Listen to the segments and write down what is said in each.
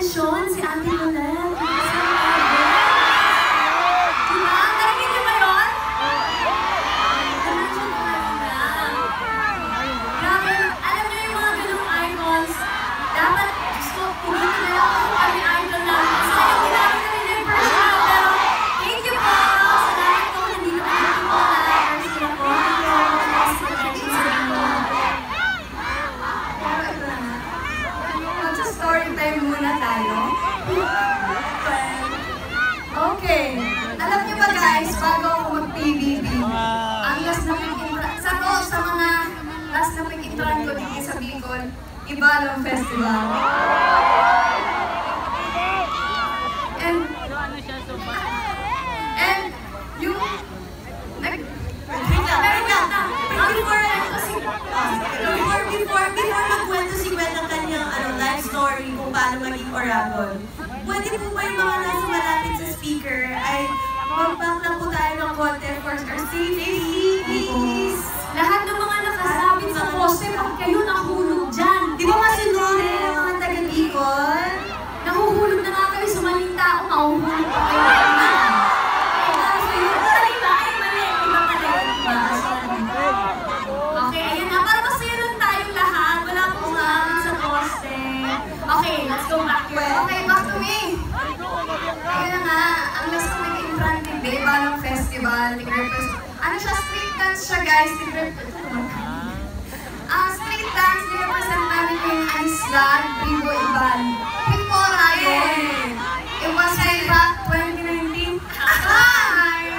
atensyon si Ate Colette. Diba? Narinig niyo ba yun? Na-mention ko kanina. Grabe, alam niyo yung mga ganung icons, dapat gusto, pumili na lang ako kami idol namin. Sayang ginamit na nila yung personal, pero thank you po. Salamat po, hindi na kayo po na personal po. Story time muna tayo. Okay. Alam niyo ba guys, bago ako mag-PBB, ang last na pag-intran, sa mga last na pag-intran ko dito sa Bicol, Ibalong Festival. And yung before magkwento si Gwen ng kanyang life story kung paano maging oracle, pwede po ba yung mga nasa malapit sa speaker ay mag-back lang po tayo ng konti for our safety, please? Lahat ng mga nakasabit sa poste, pag kayo nahulog dyan. Di ba masunod yung mga taga-Bicol? Nahuhulog na nga kayo, sumaling tao, mahuhulog pa kayo. Okay, let's go back here. Okay, back to me. Ayun na nga, ang last ko nag-intran din, Ibalong Festival. Ano siya, street dance siya guys. Street dance, nirepresent namin yung Anislan, Primo Iban. Pictora yun. It was way back 2019. Hi!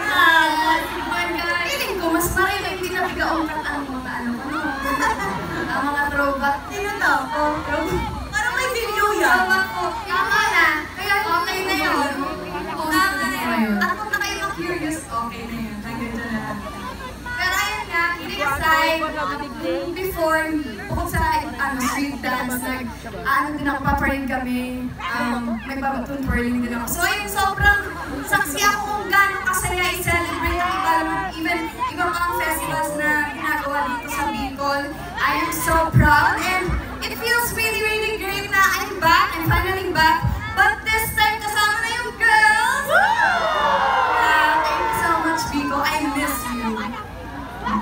Feeling ko, mas marami hindi na bigaungkat ang mga ang mga throwback. Sino to? Parang may video yan. Tama na. Kaya okay na yun. Tama na yun. At kung na kayo na-curious, okay na yun. Nandito na. Pero ayun nga, kidding aside, before, bukod sa street dance, din ako, paparade kami. May babatun twirling din ako. So ayun, sobrang saksi ako kung gano'ng kasaya i-celebrate ang even ibang mga festivals na ginagawa dito sa Bicol. I am so proud and it feels really, really great na I'm back. I'm finally back. But this time, kasama na yung girls! Thank you so much, Bicol. I miss you.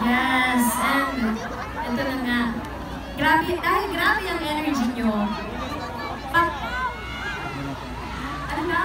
Yes, and ito na nga. Grabe ang energy nyo. Ano na?